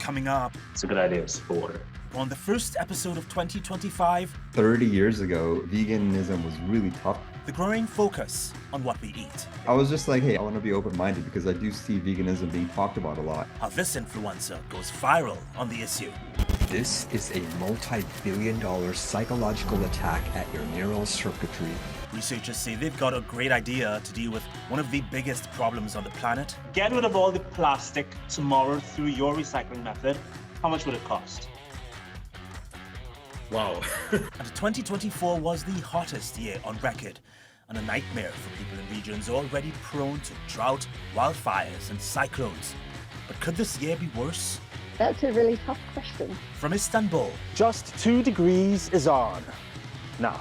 coming up. It's a good idea to support. On the first episode of 2025, 30 years ago, veganism was really tough. the growing focus on what we eat. I was just like, hey, I want to be open-minded because I do see veganism being talked about a lot. How this influencer goes viral on the issue. This is a multi-billion-dollar psychological attack at your neural circuitry. Researchers say they've got a great idea to deal with one of the biggest problems on the planet. Get rid of all the plastic tomorrow through your recycling method. How much would it cost? Wow. And 2024 was the hottest year on record, and a nightmare for people in regions already prone to drought, wildfires and cyclones. But could this year be worse? That's a really tough question. From Istanbul, Just 2 degrees is on now.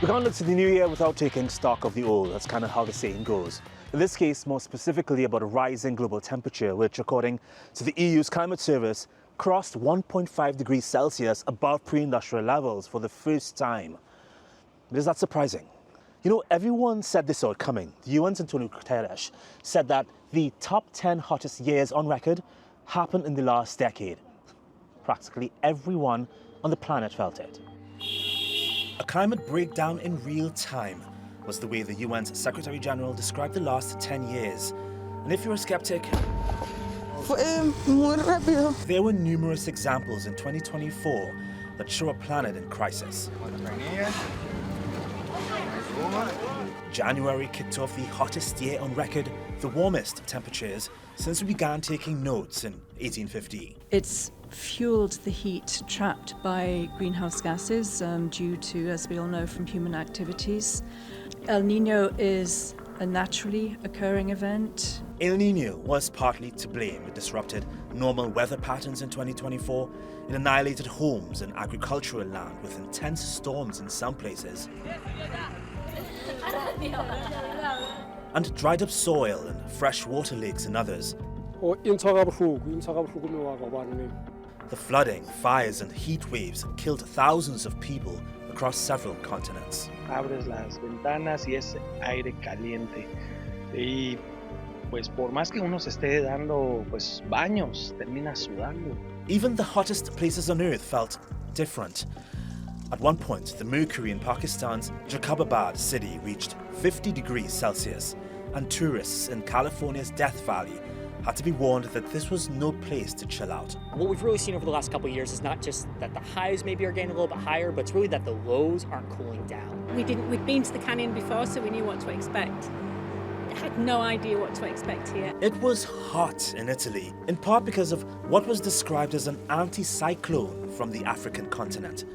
We can't look to the new year without taking stock of the old. That's kind of how the saying goes. In this case, more specifically about a rising global temperature, which, according to the EU's climate service, crossed 1.5 degrees Celsius above pre-industrial levels for the first time. But is that surprising? You know, everyone said this saw it coming. The UN's Antonio Guterres said that the top 10 hottest years on record happened in the last decade. Practically everyone on the planet felt it. a climate breakdown in real time was the way the UN's Secretary General described the last 10 years. And if you're a skeptic, there were numerous examples in 2024 that show a planet in crisis. January kicked off the hottest year on record, the warmest temperatures since we began taking notes in 1850. It's fueled the heat trapped by greenhouse gases due to, as we all know, from human activities. El Nino is a naturally occurring event. El Nino was partly to blame. It disrupted normal weather patterns in 2024. It annihilated homes and agricultural land with intense storms in some places, and dried up soil and freshwater lakes in others. The flooding, fires and heat waves killed thousands of people across several continents. Abres las ventanas y es aire caliente. Y pues por más que uno se esté dando pues baños, termina sudando. Even the hottest places on earth felt different. At one point, the mercury in Pakistan's Jacobabad city reached 50 degrees Celsius, and tourists in California's Death Valley had to be warned that this was no place to chill out. What we've really seen over the last couple of years is not just that the highs maybe are getting a little bit higher, but it's really that the lows aren't cooling down. We'd been to the canyon before, so we knew what to expect. I had no idea what to expect here. It was hot in Italy, in part because of what was described as an anti-cyclone from the African continent.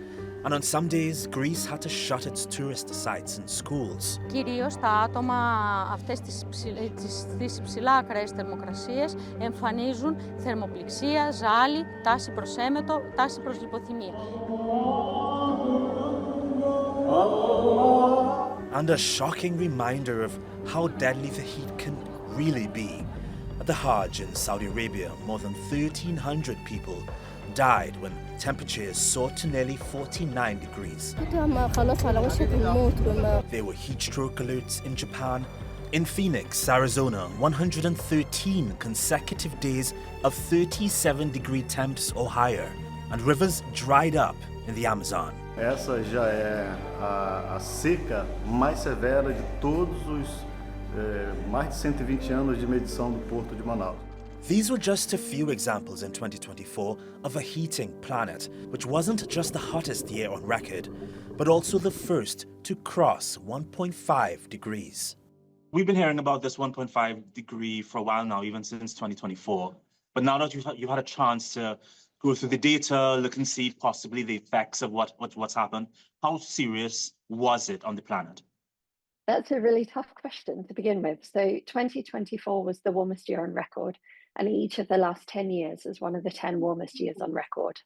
And on some days, Greece had to shut its tourist sites and schools. Κυρίως τα άτομα αυτές τις ψηλά ακραίες θερμοκρασίες εμφανίζουν θερμοπληξία, ζάλι, τάση προς έμετο, τάση προς λιποθυμία. And a shocking reminder of how deadly the heat can really be. At the Hajj in Saudi Arabia, more than 1,300 people died when temperatures soared to nearly 49 degrees. There were heat stroke alerts in Japan. In Phoenix, Arizona, 113 consecutive days of 37-degree temps or higher, and rivers dried up in the Amazon. Essa já é a seca mais severa de todos os mais de 120 anos de medição do Porto de Manaus. These were just a few examples in 2024 of a heating planet, which wasn't just the hottest year on record, but also the first to cross 1.5 degrees. We've been hearing about this 1.5 degree for a while now, even since 2024. But now that you've had a chance to go through the data, look and see possibly the effects of what's happened, how serious was it on the planet? That's a really tough question to begin with. So 2024 was the warmest year on record, and each of the last 10 years is one of the 10 warmest years on record.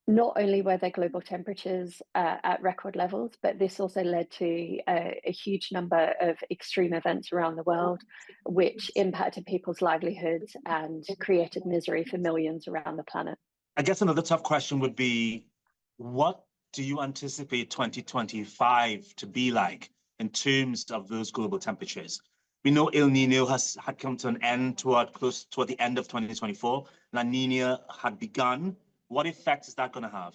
Not only were there global temperatures at record levels, but this also led to a huge number of extreme events around the world, which impacted people's livelihoods and created misery for millions around the planet. I guess another tough question would be, what do you anticipate 2025 to be like in terms of those global temperatures? We know El Nino had come to an end toward the end of 2024. La Nina had begun. What effect is that going to have?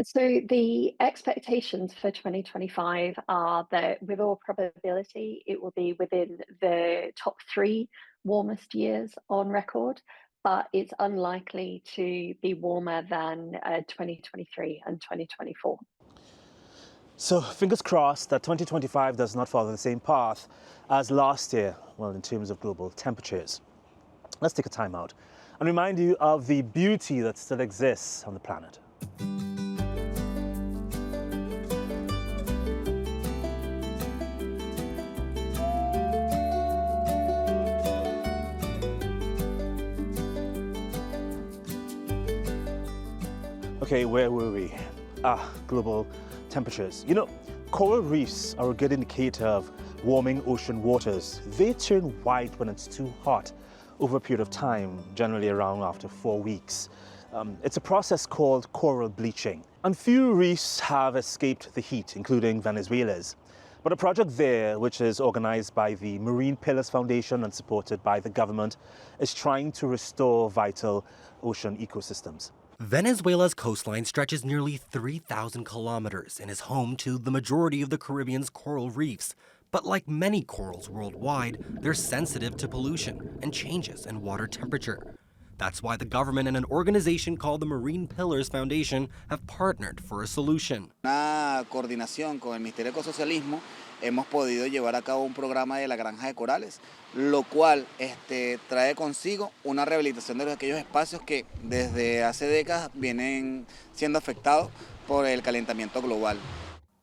So the expectations for 2025 are that with all probability, it will be within the top 3 warmest years on record, but it's unlikely to be warmer than 2023 and 2024. So fingers crossed that 2025 does not follow the same path as last year, well, in terms of global temperatures. Let's take a time out and remind you of the beauty that still exists on the planet. Okay, where were we? Global temperatures. You know, coral reefs are a good indicator of warming ocean waters. They turn white when it's too hot over a period of time, generally around after 4 weeks. It's a process called coral bleaching. And few reefs have escaped the heat, including Venezuela's. But a project there, which is organized by the Marine Pillars Foundation and supported by the government, is trying to restore vital ocean ecosystems. Venezuela's coastline stretches nearly 3,000 kilometers and is home to the majority of the Caribbean's coral reefs. But like many corals worldwide, they're sensitive to pollution and changes in water temperature. That's why the government and an organization called the Marine Pillars Foundation have partnered for a solution. Una coordinación con el Ministerio de Ecosocialismo, hemos podido llevar a cabo un programa de la granja de corales, lo cual trae consigo una rehabilitación de aquellos espacios que desde hace décadas vienen siendo afectados por el calentamiento global.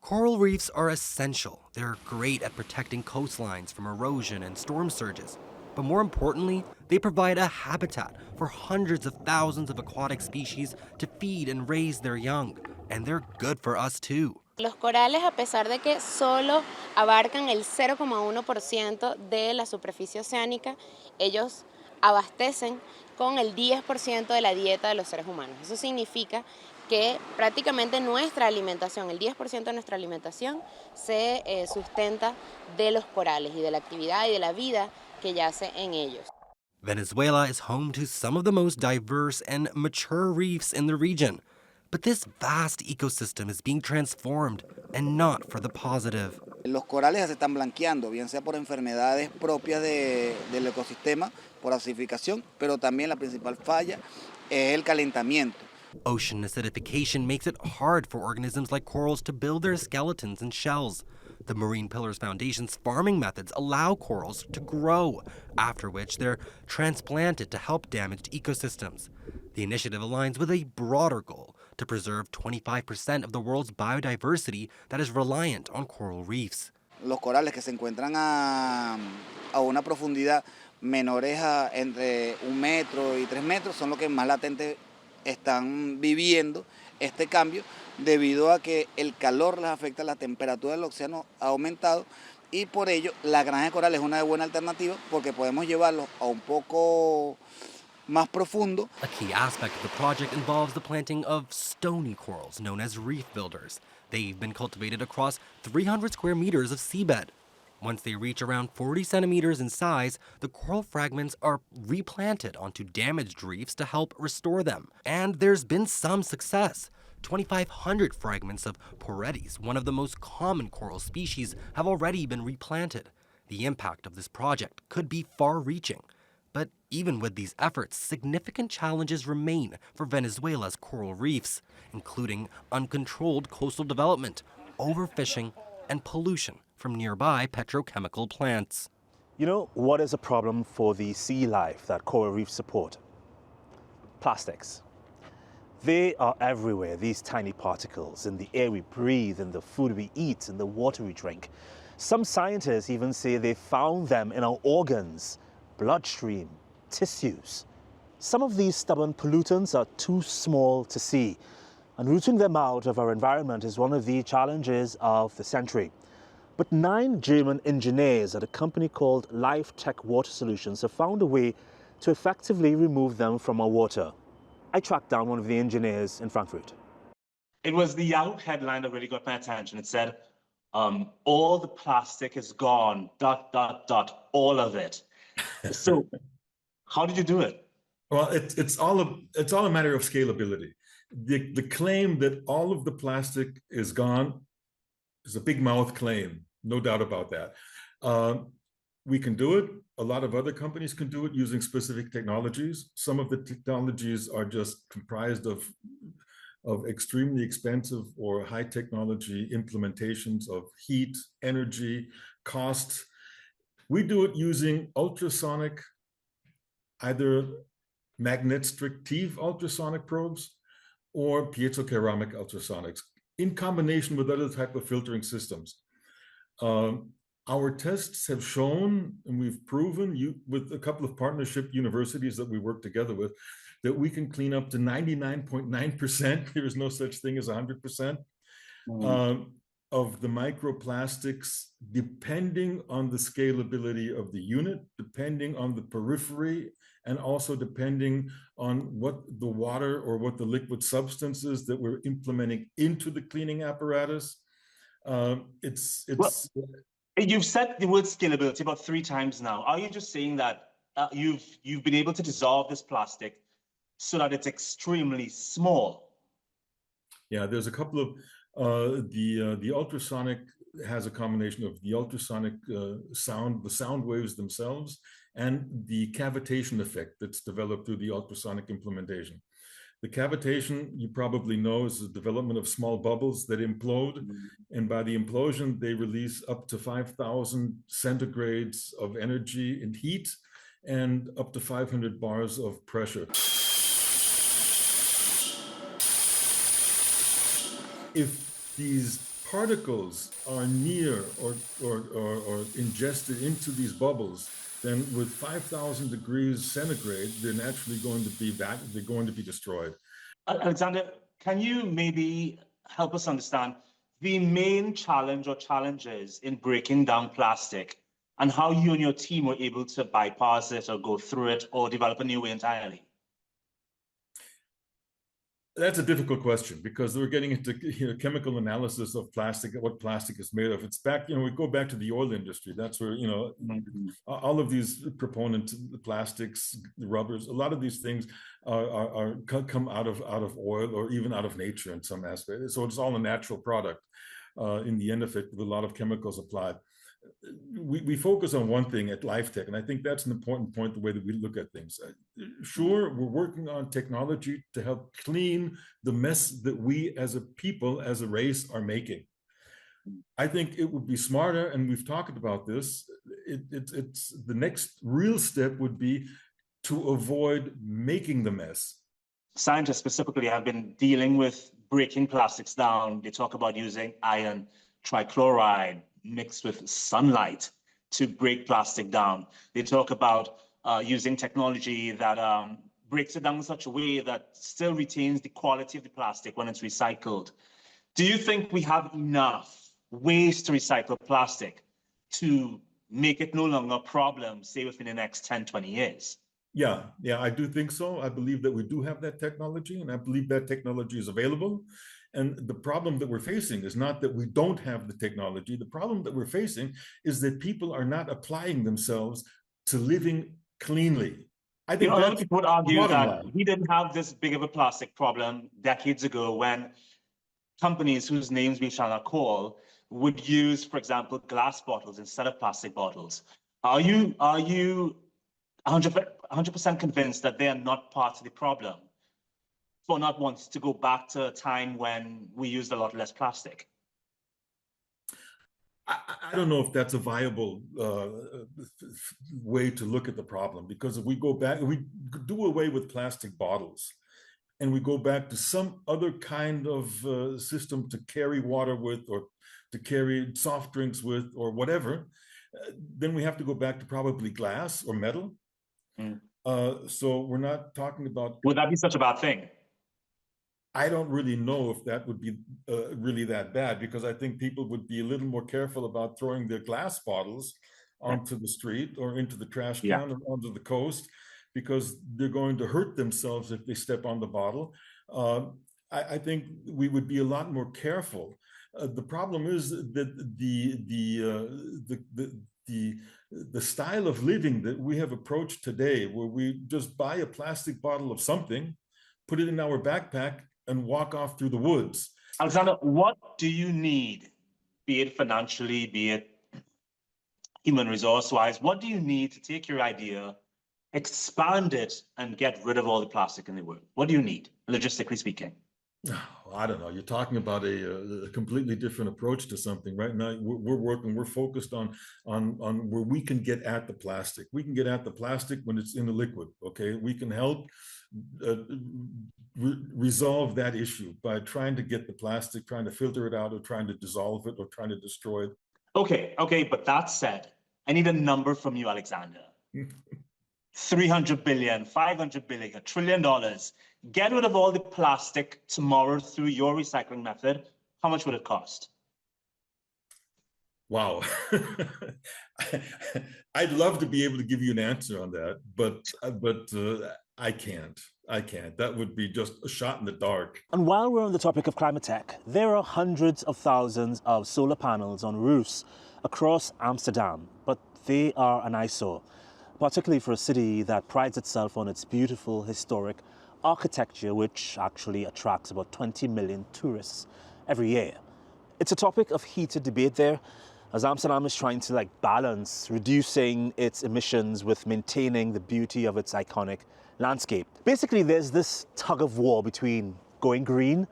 Coral reefs are essential. They're great at protecting coastlines from erosion and storm surges. But more importantly, they provide a habitat for hundreds of thousands of aquatic species to feed and raise their young. And they're good for us too. Los corales, a pesar de que solo abarcan el 0,1% de la superficie oceánica, ellos abastecen con el 10% de la dieta de los seres humanos. Eso significa que prácticamente nuestra alimentación, el 10% de nuestra alimentación se sustenta de los corales y de la actividad y de la vida que yace en ellos. Venezuela is home to some of the most diverse and mature reefs in the region. But this vast ecosystem is being transformed, and not for the positive. Los corales se están blanqueando, bien sea por enfermedades propias del ecosistema, por acidificación, pero también la principal falla es el calentamiento. Ocean acidification makes it hard for organisms like corals to build their skeletons and shells. The Marine Pillars Foundation's farming methods allow corals to grow, after which they're transplanted to help damaged ecosystems. The initiative aligns with a broader goal to preserve 25% of the world's biodiversity that is reliant on coral reefs. Los corales que se encuentran a una profundidad menores entre 1 metro y 3 metros son los que más latentes están viviendo este cambio debido a que el calor les afecta, la temperatura del océano ha aumentado y por ello la granja de corales es una buena alternativa porque podemos llevarlos a un poco más profundo. A key aspect of the project involves the planting of stony corals known as reef builders. They've been cultivated across 300 square meters of seabed. Once they reach around 40 centimeters in size, the coral fragments are replanted onto damaged reefs to help restore them. And there's been some success. 2,500 fragments of Poretes, one of the most common coral species, have already been replanted. The impact of this project could be far-reaching. But even with these efforts, significant challenges remain for Venezuela's coral reefs, including uncontrolled coastal development, overfishing, and pollution from nearby petrochemical plants. You know what is a problem for the sea life that coral reefs support? Plastics. They are everywhere, these tiny particles, in the air we breathe, in the food we eat, in the water we drink. Some scientists even say they found them in our organs, bloodstream, tissues. Some of these stubborn pollutants are too small to see, and rooting them out of our environment is one of the challenges of the century. But 9 German engineers at a company called Life Tech Water Solutions have found a way to effectively remove them from our water. I tracked down one of the engineers in Frankfurt. It was the Yahoo headline that really got my attention. It said, all the plastic is gone, ... all of it. So how did you do it? Well, it's all a matter of scalability. The claim that all of the plastic is gone is a big mouth claim, no doubt about that. We can do it. A lot of other companies can do it using specific technologies. Some of the technologies are just comprised of extremely expensive or high technology implementations of heat, energy, cost. We do it using ultrasonic, either magnet-strictive ultrasonic probes or piezoceramic ultrasonics in combination with other type of filtering systems. Our tests have shown, and we've proven with a couple of partnership universities that we work together with, that we can clean up to 99.9%. There is no such thing as 100% of the microplastics, depending on the scalability of the unit, depending on the periphery, and also depending on what the water or what the liquid substance is that we're implementing into the cleaning apparatus. You've said the word scalability about 3 times now. Are you just saying that you've been able to dissolve this plastic so that it's extremely small? Yeah, there's a couple of the ultrasonic has a combination of the ultrasonic sound, the sound waves themselves, and the cavitation effect that's developed through the ultrasonic implementation. The cavitation, you probably know, is the development of small bubbles that implode, and by the implosion, they release up to 5,000 centigrades of energy and heat, and up to 500 bars of pressure. If these particles are near or ingested into these bubbles, then with 5,000 degrees centigrade, they're naturally going to be destroyed. Alexander, can you maybe help us understand the main challenge or challenges in breaking down plastic and how you and your team were able to bypass it or go through it or develop a new way entirely? That's a difficult question because we're getting into chemical analysis of plastic, what plastic is made of. It's back, we go back to the oil industry. That's where, all of these proponent plastics, rubbers, a lot of these things come out of oil or even out of nature in some aspect. So it's all a natural product in the end of it with a lot of chemicals applied. We focus on one thing at LifeTech, and I think that's an important point, the way that we look at things. Sure, we're working on technology to help clean the mess that we as a people, as a race, are making. I think it would be smarter, and we've talked about this, it's the next real step would be to avoid making the mess. Scientists specifically have been dealing with breaking plastics down. They talk about using iron trichloride mixed with sunlight to break plastic down. They talk about using technology that breaks it down in such a way that still retains the quality of the plastic when it's recycled. Do you think we have enough ways to recycle plastic to make it no longer a problem, say within the next 10, 20 years? Yeah, I do think so. I believe that we do have that technology, and I believe that technology is available. And the problem that we're facing is not that we don't have the technology. The problem that we're facing is that people are not applying themselves to living cleanly. I think a lot of people would argue that line. we didn't have this big of a plastic problem decades ago when companies whose names we shall not call would use, for example, glass bottles instead of plastic bottles. Are you 100% convinced that they are not part of the problem for not wanting to go back to a time when we used a lot less plastic? I don't know if that's a viable way to look at the problem, because if we go back, we do away with plastic bottles and we go back to some other kind of system to carry water with, or to carry soft drinks with, or whatever, then we have to go back to probably glass or metal. So we're not talking about. Would that be such a bad thing? I don't really know if that would be really that bad, because I think people would be a little more careful about throwing their glass bottles onto the street or into the trash can or onto the coast, because they're going to hurt themselves if they step on the bottle. I think we would be a lot more careful. The problem is that the style of living that we have approached today, where we just buy a plastic bottle of something, put it in our backpack, and walk off through the woods. Alexander, what do you need, be it financially, be it human resource-wise? What do you need to take your idea, expand it, and get rid of all the plastic in the world? What do you need, logistically speaking? I don't know. You're talking about a completely different approach to something. Right now, we're focused on where we can get at the plastic. We can get at the plastic when it's in a liquid. Okay, we can help resolve that issue by trying to get the plastic, trying to filter it out, or trying to dissolve it, or trying to destroy it. Okay, but that said, I need a number from you, Alexander. 300 billion, 500 billion, $1 trillion. Get rid of all the plastic tomorrow through your recycling method. How much would it cost? Wow. I'd love to be able to give you an answer on that, but I can't. That would be just a shot in the dark. And while we're on the topic of climate tech, there are hundreds of thousands of solar panels on roofs across Amsterdam, but they are an eyesore, particularly for a city that prides itself on its beautiful historic architecture, which actually attracts about 20 million tourists every year. It's a topic of heated debate there, as Amsterdam is trying to balance reducing its emissions with maintaining the beauty of its iconic landscape. Basically, there's this tug of war between going green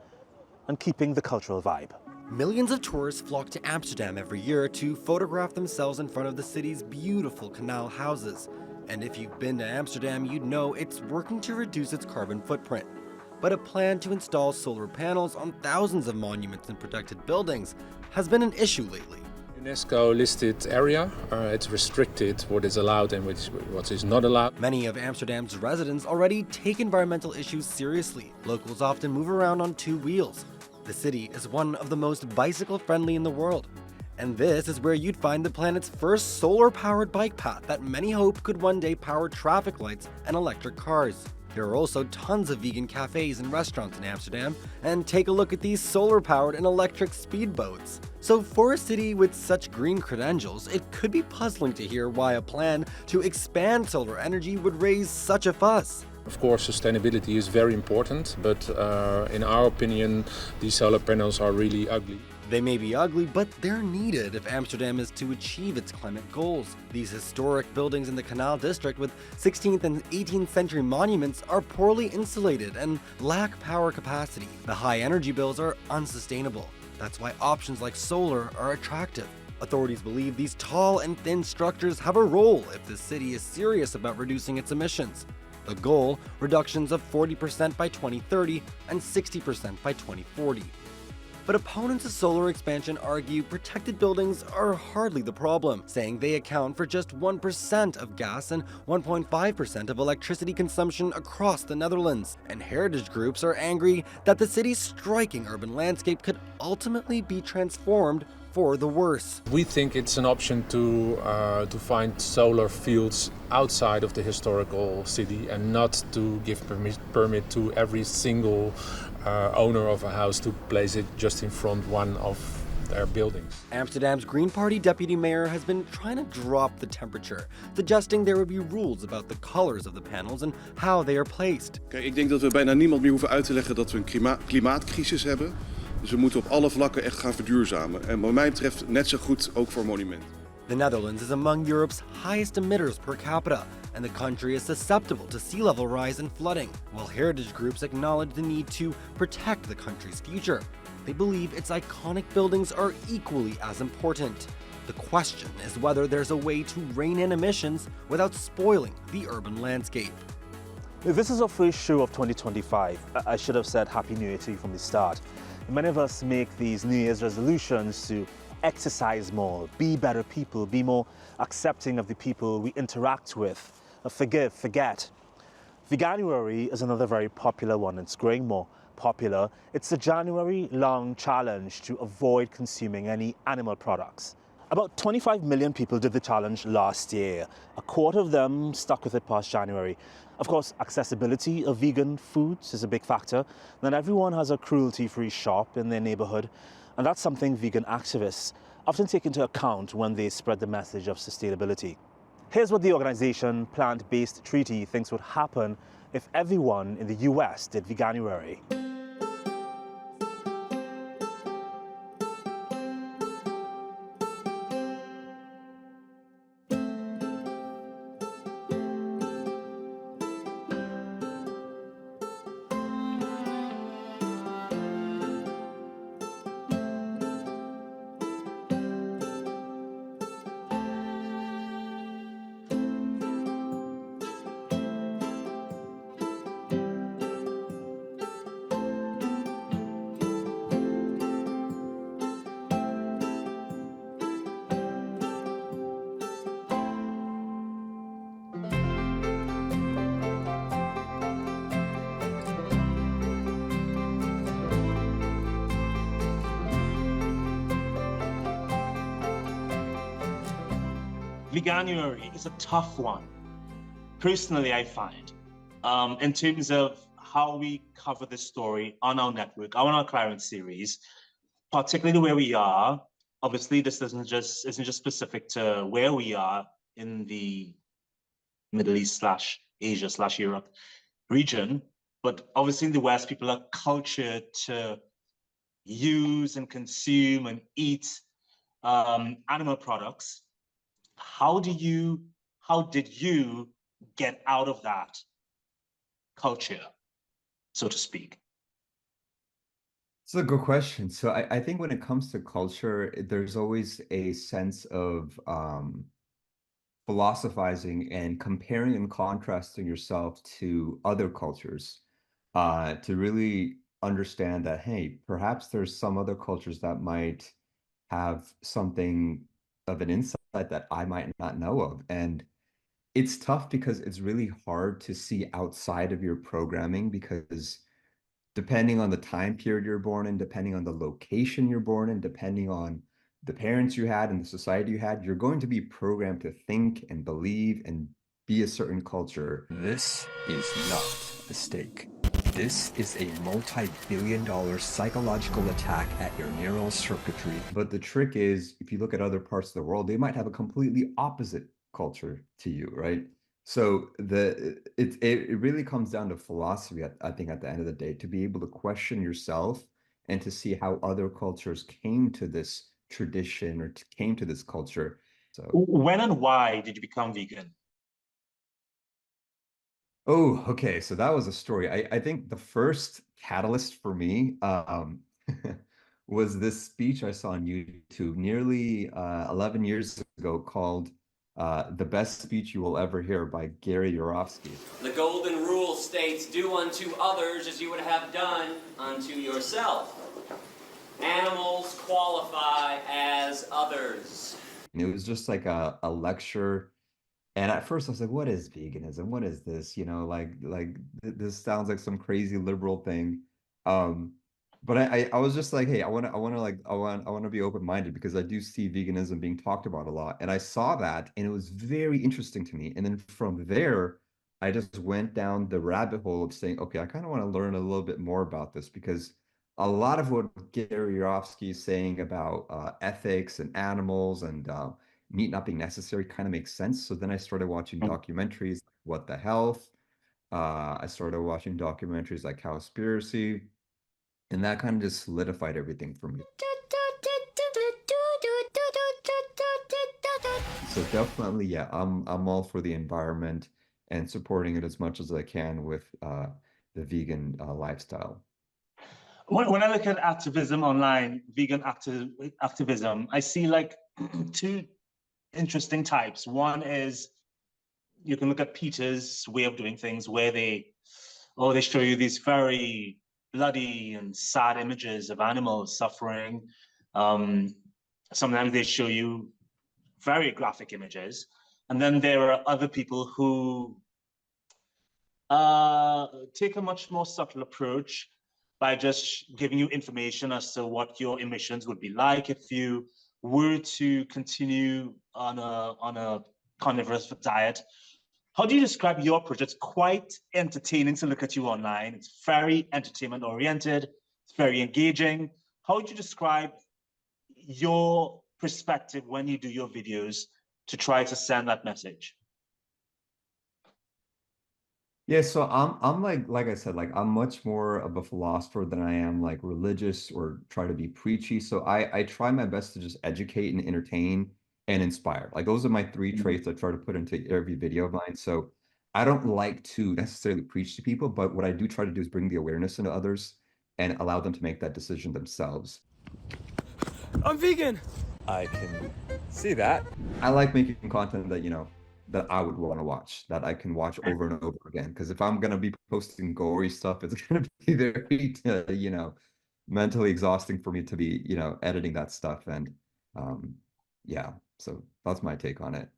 and keeping the cultural vibe. Millions of tourists flock to Amsterdam every year to photograph themselves in front of the city's beautiful canal houses. And if you've been to Amsterdam, you'd know it's working to reduce its carbon footprint. But a plan to install solar panels on thousands of monuments and protected buildings has been an issue lately. UNESCO listed area, it's restricted what is allowed and what is not allowed. Many of Amsterdam's residents already take environmental issues seriously. Locals often move around on two wheels. The city is one of the most bicycle-friendly in the world. And this is where you'd find the planet's first solar-powered bike path that many hope could one day power traffic lights and electric cars. There are also tons of vegan cafes and restaurants in Amsterdam, and take a look at these solar-powered and electric speedboats. So for a city with such green credentials, it could be puzzling to hear why a plan to expand solar energy would raise such a fuss. Of course, sustainability is very important, but in our opinion, these solar panels are really ugly. They may be ugly, but they're needed if Amsterdam is to achieve its climate goals. These historic buildings in the Canal District with 16th and 18th century monuments are poorly insulated and lack power capacity. The high energy bills are unsustainable. That's why options like solar are attractive. Authorities believe these tall and thin structures have a role if the city is serious about reducing its emissions. The goal, reductions of 40% by 2030 and 60% by 2040. But opponents of solar expansion argue protected buildings are hardly the problem, saying they account for just 1% of gas and 1.5% of electricity consumption across the Netherlands. And heritage groups are angry that the city's striking urban landscape could ultimately be transformed for the worse. We think it's an option to find solar fields outside of the historical city and not to give permit to every single owner of a house to place it just in front one of their buildings. Amsterdam's Green Party deputy mayor has been trying to drop the temperature, suggesting there would be rules about the colors of the panels and how they are placed. Kijk, ik denk dat we bijna niemand meer hoeven uit te leggen dat we een klimaatcrisis hebben. Dus we moeten op alle vlakken echt gaan verduurzamen. En wat mij betreft net zo goed ook voor monumenten. The Netherlands is among Europe's highest emitters per capita, and the country is susceptible to sea level rise and flooding. While heritage groups acknowledge the need to protect the country's future, they believe its iconic buildings are equally as important. The question is whether there's a way to rein in emissions without spoiling the urban landscape. This is our first show of 2025. I should have said Happy New Year to you from the start. Many of us make these New Year's resolutions to exercise more, be better people, be more accepting of the people we interact with, forgive, forget, Veganuary is another very popular one. It's growing more popular. It's a January-long challenge to avoid consuming any animal products. About 25 million people did the challenge last year. A quarter of them stuck with it past January. Of course, accessibility of vegan foods is a big factor. Not everyone has a cruelty-free shop in their neighborhood, and that's something vegan activists often take into account when they spread the message of sustainability. Here's what the organization Plant-Based Treaty thinks would happen if everyone in the US did Veganuary. Veganuary is a tough one, personally, I find, in terms of how we cover the story on our network, on our Clarence series, particularly where we are. Obviously, this isn't just specific to where we are in the Middle East / Asia / Europe region, but obviously in the West, people are cultured to use and consume and eat animal products. How did you get out of that culture, so to speak? It's a good question. So I think when it comes to culture, there's always a sense of philosophizing and comparing and contrasting yourself to other cultures to really understand that, hey, perhaps there's some other cultures that might have something of an insight that I might not know of. And it's tough because it's really hard to see outside of your programming because depending on the time period you're born in, depending on the location you're born in, depending on the parents you had and the society you had, you're going to be programmed to think and believe and be a certain culture. This is not a mistake. This is a multi-billion-dollar psychological attack at your neural circuitry. But the trick is, if you look at other parts of the world, they might have a completely opposite culture to you, right? So it really comes down to philosophy, I think, at the end of the day, to be able to question yourself and to see how other cultures came to this tradition or came to this culture. So when and why did you become vegan? Oh, okay. So that was a story. I think the first catalyst for me was this speech I saw on YouTube nearly 11 years ago called The Best Speech You Will Ever Hear by Gary Yourofsky. The golden rule states, do unto others as you would have done unto yourself. Animals qualify as others. And it was just like a lecture. And at first I was like, what is veganism? What is this? You know, this sounds like some crazy liberal thing. But I was just like, hey, I want to be open-minded because I do see veganism being talked about a lot. And I saw that and it was very interesting to me. And then from there, I just went down the rabbit hole of saying, okay, I kind of want to learn a little bit more about this because a lot of what Gary Yourofsky is saying about ethics and animals and meat not being necessary kind of makes sense. So then I started watching documentaries like What the Health. I started watching documentaries like Cowspiracy, and that kind of just solidified everything for me. So definitely, yeah, I'm all for the environment and supporting it as much as I can with the vegan lifestyle. When I look at activism online, vegan activism, I see like two interesting types. One is you can look at Peter's way of doing things where they show you these very bloody and sad images of animals suffering. Sometimes they show you very graphic images. And then there are other people who take a much more subtle approach by just giving you information as to what your emissions would be like if you were to continue on a carnivorous diet. How do you describe your approach? It's quite entertaining to look at you online. It's very entertainment oriented. It's very engaging. How would you describe your perspective when you do your videos to try to send that message? Yeah, so I'm like I said, like I'm much more of a philosopher than I am like religious or try to be preachy. So I try my best to just educate and entertain and inspire. Like those are my three traits I try to put into every video of mine. So I don't like to necessarily preach to people, but what I do try to do is bring the awareness into others and allow them to make that decision themselves. I'm vegan. I can see that. I like making content that, that I would want to watch, that I can watch over and over again. Because if I'm gonna be posting gory stuff, it's gonna be very, mentally exhausting for me to be, editing that stuff. And yeah, so that's my take on it.